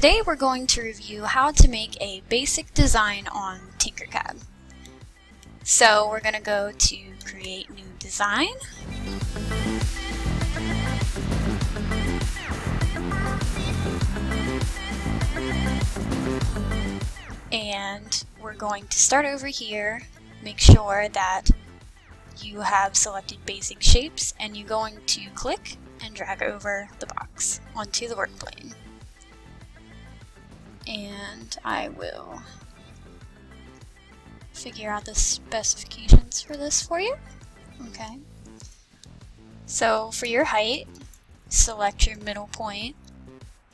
Today we're going to review how to make a basic design on TinkerCAD. So we're going to go to Create New Design. And we're going to start over here, make sure that you have selected basic shapes, and you're going to click and drag over the box onto the work plane. And I will figure out the specifications for this for you. Okay. So for your height, select your middle point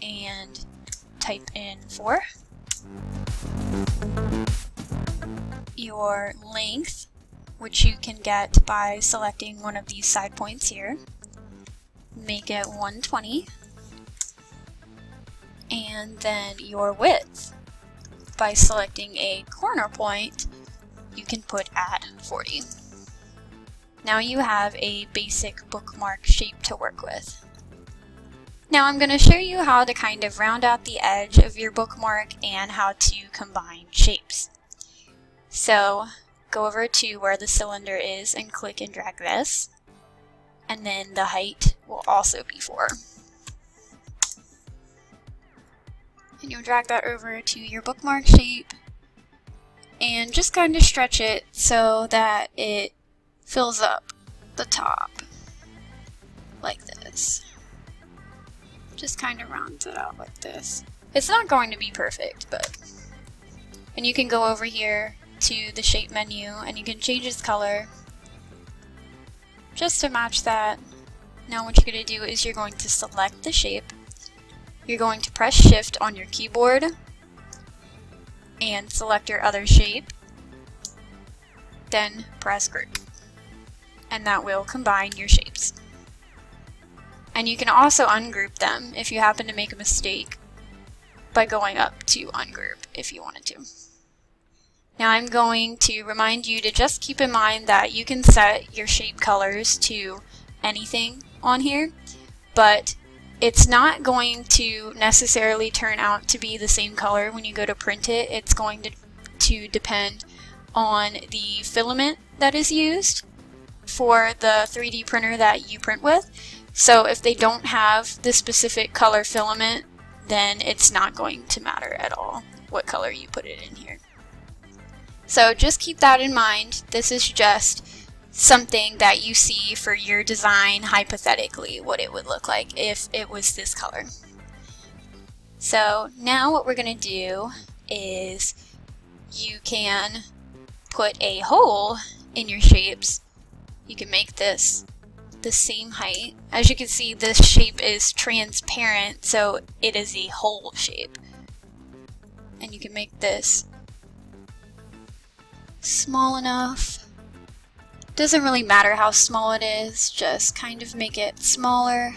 and type in 4. Your length, which you can get by selecting one of these side points here, make it 120. And then your width, by selecting a corner point, you can put at 40. Now you have a basic bookmark shape to work with. Now I'm going to show you how to kind of round out the edge of your bookmark and how to combine shapes. So go over to where the cylinder is and click and drag this, and then the height will also be 4. And you'll drag that over to your bookmark shape and just kind of stretch it so that it fills up the top like this. Just kind of rounds it out like this. It's not going to be perfect, but... And you can go over here to the shape menu and you can change its color just to match that. Now what you're going to do is you're going to select the shape. You're going to press Shift on your keyboard and select your other shape, then press Group, and that will combine your shapes. And you can also ungroup them if you happen to make a mistake by going up to Ungroup if you wanted to. Now I'm going to remind you to just keep in mind that you can set your shape colors to anything on here, but it's not going to necessarily turn out to be the same color when you go to print it. It's going to depend on the filament that is used for the 3D printer that you print with. So if they don't have the specific color filament, then it's not going to matter at all what color you put it in here. So just keep that in mind. This is just something that you see for your design, hypothetically, what it would look like if it was this color. So now what we're going to do is you can put a hole in your shapes. You can make this the same height. As you can see, this shape is transparent, so it is a hole shape. And you can make this small enough. Doesn't really matter how small it is, just kind of make it smaller,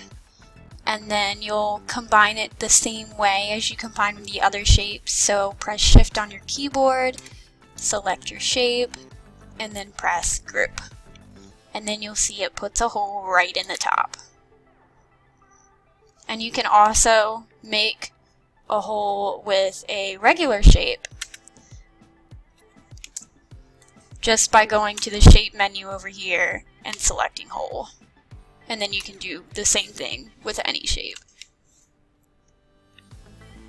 and then you'll combine it the same way as you combine the other shapes. So press Shift on your keyboard, select your shape, and then press Group. And then you'll see it puts a hole right in the top. And you can also make a hole with a regular shape just by going to the shape menu over here and selecting hole. And then you can do the same thing with any shape.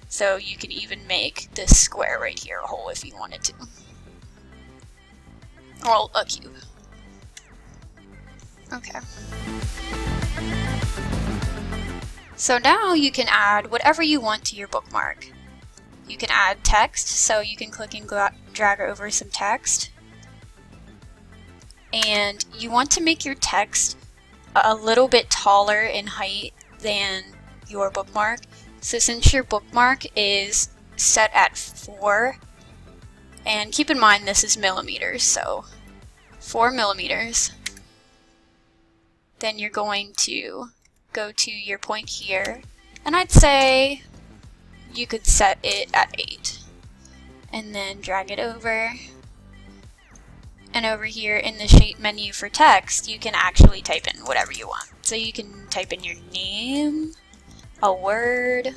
So you can even make this square right here a hole if you wanted to. Or a cube. Okay. So now you can add whatever you want to your bookmark. You can add text, so you can click and drag over some text. And you want to make your text a little bit taller in height than your bookmark. So since your bookmark is set at 4, and keep in mind this is millimeters, so 4 millimeters, then you're going to go to your point here, and I'd say you could set it at 8, and then drag it over. And over here in the shape menu for text, you can actually type in whatever you want. So you can type in your name, a word,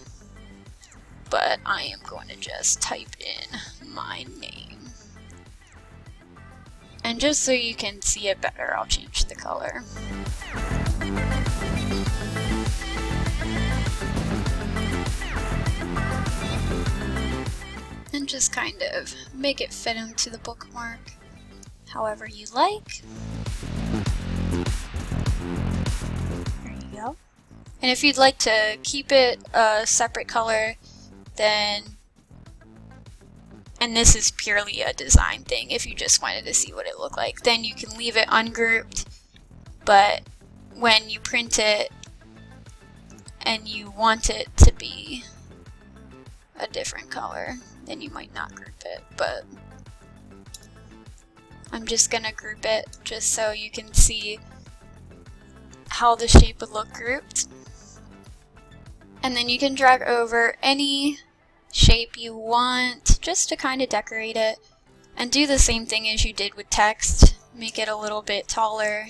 but I am going to just type in my name. And just so you can see it better, I'll change the color. And just kind of make it fit into the bookmark however you like. There you go. And if you'd like to keep it a separate color, then, and this is purely a design thing, if you just wanted to see what it looked like, then you can leave it ungrouped, but when you print it and you want it to be a different color, then you might not group it, but I'm just gonna group it just so you can see how the shape would look grouped. And then you can drag over any shape you want just to kind of decorate it, and do the same thing as you did with text. Make it a little bit taller.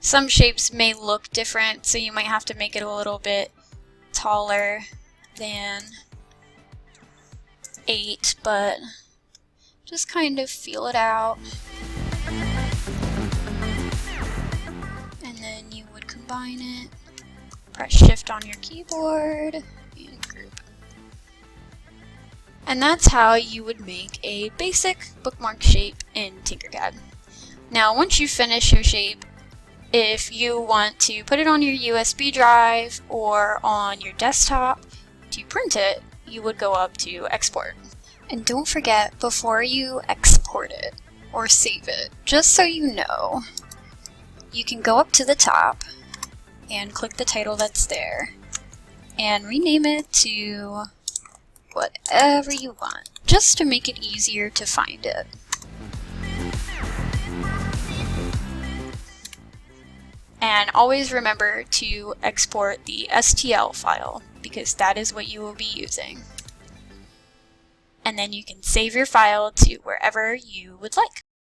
Some shapes may look different, so you might have to make it a little bit taller than 8, but just kind of feel it out. And then you would combine it, press Shift on your keyboard, and group. And that's how you would make a basic bookmark shape in TinkerCAD. Now once you finish your shape, if you want to put it on your USB drive or on your desktop to print it, you would go up to Export. And don't forget, before you export it or save it, just so you know, you can go up to the top and click the title that's there and rename it to whatever you want, just to make it easier to find it. And always remember to export the STL file, because that is what you will be using. And then you can save your file to wherever you would like.